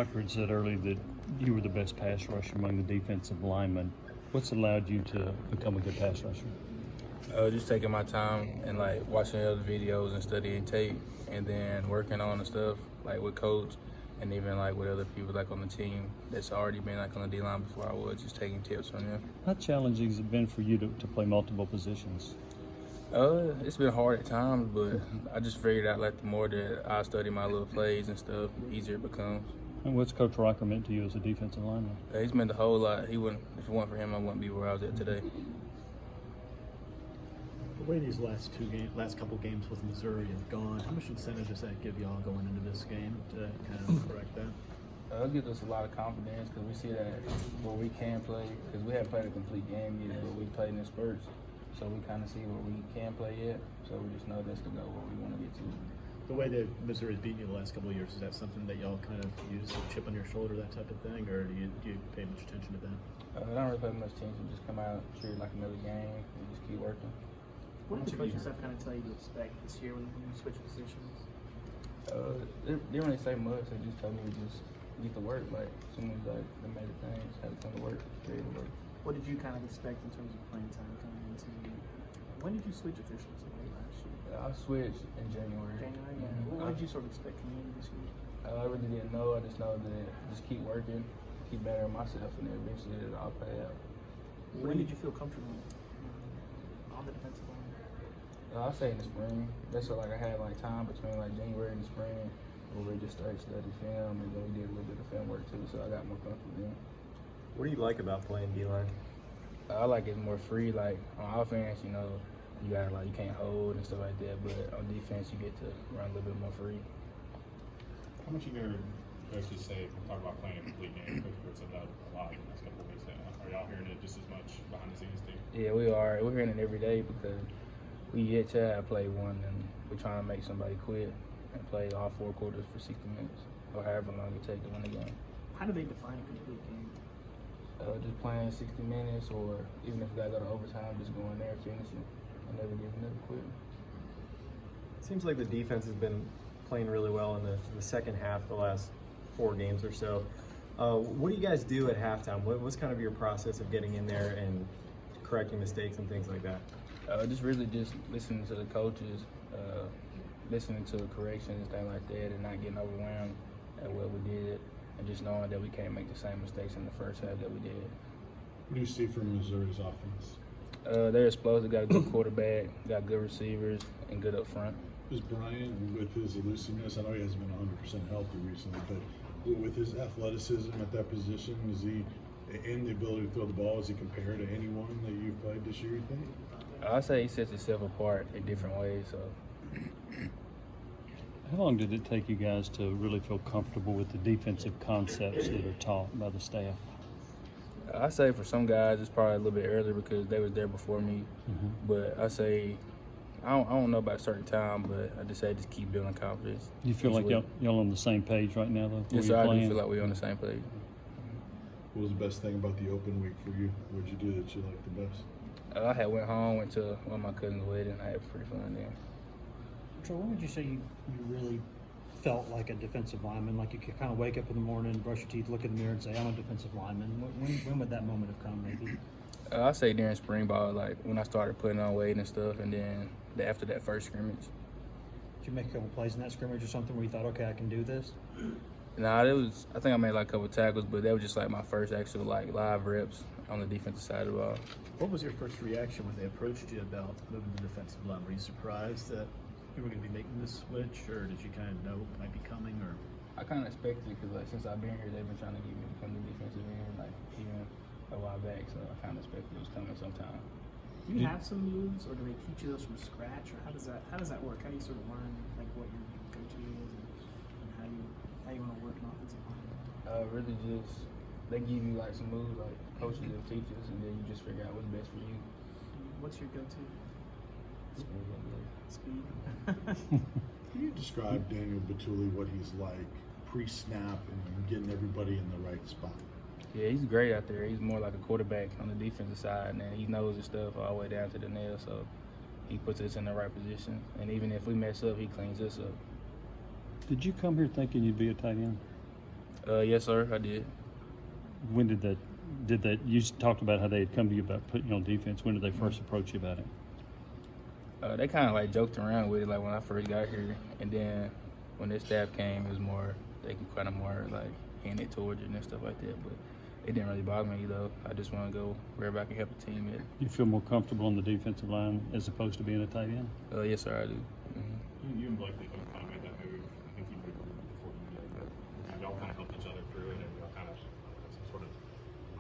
Rocker had said earlier that you were the best pass rusher among the defensive linemen. What's allowed you to become a good pass rusher? Just taking my time and like watching other videos and studying tape, and then working on the stuff like with coach, and even like with other people like on the team that's already been like on the D line before I was, just taking tips from them. How challenging has it been for you to play multiple positions? It's been hard at times, but I just figured out like the more that I study my little plays and stuff, the easier it becomes. And what's Coach Rocker meant to you as a defensive lineman? He's meant a whole lot. He wouldn't, if it weren't for him, I wouldn't be where I was at today. The way these last couple games with Missouri have gone, how much incentive does that give y'all going into this game to kind of correct that? It gives us a lot of confidence because we see that where we can play, because we haven't played a complete game yet, but we played in spurts. So we kind of see where we can play yet. So we just know that's the goal where we want to get to. The way that Missouri's beaten you the last couple of years, is that something that y'all kind of use, a chip on your shoulder, that type of thing, or do you pay much attention to that? I don't really pay much attention. Just come out, treat it like another game, and just keep working. What did the coaching staff kind of tell you to expect this year when you switch positions? They didn't really say much. They just told me to just get to work. Like as soon as like they made the things, had to come to work, ready to work. What did you kind of expect in terms of playing time coming into you? When did you switch officials late last year? I switched in January. January, yeah. What did you sort of expect coming into this year? I really didn't know. I just know that just keep working, keep bettering myself, and then eventually it'll all pay out. When did you feel comfortable on the defensive line? I'll say in the spring. That's what like I had like time between like January and the spring where we just started studying film, and then we did a little bit of film work too. So I got more comfortable then. What do you like about playing D-line? I like it more free. Like on offense, you know, you got like you can't hold and stuff like that. But on defense, you get to run a little bit more free. How much of your coaches say talk about playing a complete game? Coach Britt said that a lot in the last couple of weeks. Are y'all hearing it just as much behind the scenes too? Yeah, we are. We're hearing it every day because we yet to have played one, and we're trying to make somebody quit and play all 4 quarters for 60 minutes or however long it takes to win the game. How do they define a complete game? Just playing 60 minutes, or even if we got to go to overtime, just going there, finishing, and never giving up, quitting. It seems like the defense has been playing really well in the second half, the last 4 games or so. What do you guys do at halftime? What's kind of your process of getting in there and correcting mistakes and things like that? Just really just listening to the coaches, listening to the corrections and things like that, and not getting overwhelmed at what we did, and just knowing that we can't make the same mistakes in the first half that we did. What do you see from Missouri's offense? They're explosive, got a good quarterback, got good receivers, and good up front. Is Brian, with his elusiveness, I know he hasn't been 100% healthy recently, but with his athleticism at that position, is he, and the ability to throw the ball, is he compared to anyone that you've played this year, you think? I'd say he sets himself apart in different ways. So. How long did it take you guys to really feel comfortable with the defensive concepts that are taught by the staff? I say for some guys it's probably a little bit earlier because they was there before me. But I say I don't know about a certain time, but I just say just keep building confidence. You feel like y'all on the same page right now, though? Yes, sir, I do feel like we're on the same page. What was the best thing about the open week for you? What did you do that you liked the best? I had went home, went to one of my cousin's wedding. I had pretty fun there. So when would you say you really felt like a defensive lineman? Like you could kind of wake up in the morning, brush your teeth, look in the mirror and say, I'm a defensive lineman. When would that moment have come maybe? I say during spring ball, like when I started putting on weight and stuff, and then after that first scrimmage. Did you make a couple plays in that scrimmage or something where you thought, okay, I can do this? Nah, I think I made like a couple tackles, but that was just like my first actual like live reps on the defensive side of the ball. What was your first reaction when they approached you about moving to defensive line? Were you surprised that you were going to be making this switch, or did you kind of know it might be coming? Or I kind of expected it because like since I've been here, they've been trying to get me to become the defensive end, like even a while back. So I kind of expected it was coming sometime. Do you have some moves, or do they teach you those from scratch, or how does that work? How do you sort of learn like what your go-to is and how you want to work an offensive line? Really just they give you like some moves, like coaches will teach us, and then you just figure out what's best for you. What's your go-to? Speed. Can you describe Daniel Batuli, what he's like pre-snap and getting everybody in the right spot? Yeah, he's great out there. He's more like a quarterback on the defensive side, and he knows his stuff all the way down to the nail, so he puts us in the right position. And even if we mess up, he cleans us up. Did you come here thinking you'd be a tight end? Yes, sir, I did. When did that, you talked about how they had come to you about putting you on defense. When did they first approach you about it? They kind of like joked around with it, like when I first got here, and then when this staff came, it was more, they can kind of more like hand it towards you and stuff like that. But it didn't really bother me though. I just want to go wherever I can help the team at. You feel more comfortable on the defensive line as opposed to being a tight end? Yes, sir, I do. Mm-hmm. You and Blake kind of made that move. I think you moved before you did, but y'all kind of helped each other through it, and y'all kind of some sort of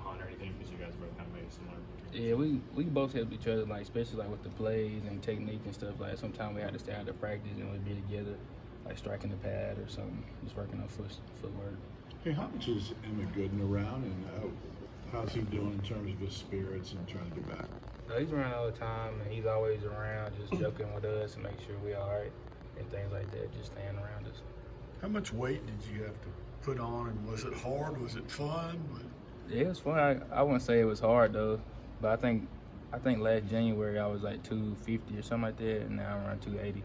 hunt or anything because you guys both kind of made a similar. Yeah, we both helped each other, like especially like with the plays and technique and stuff. Like sometimes we had to stay out to practice and we'd be together, like striking the pad or something, just working on footwork. Hey, how much is Emmett Gooden around, and how's he doing in terms of his spirits and trying to get back? He's around all the time, and he's always around, just joking with us and make sure we all right and things like that, just staying around us. How much weight did you have to put on, and was it hard? Was it fun? Yeah, it was fun. I wouldn't say it was hard though, but I think last January I was like 250 or something like that, and now I'm around 280.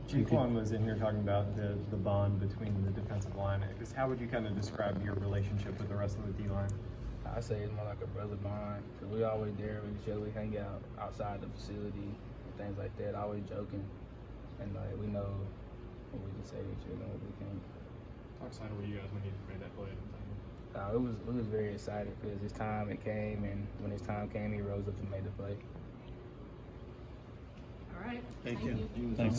Jaquan was in here talking about the bond between the defensive line. I guess how would you kind of describe your relationship with the rest of the D-line? I say it's more like a brother bond, because we always there with each other. We hang out outside the facility and things like that, always joking. And like we know what we can say to each other and what we can't. How excited were you guys when you made that play? It was very excited because his time it came, and when his time came, he rose up and made the play. All right. Thank you. Thanks.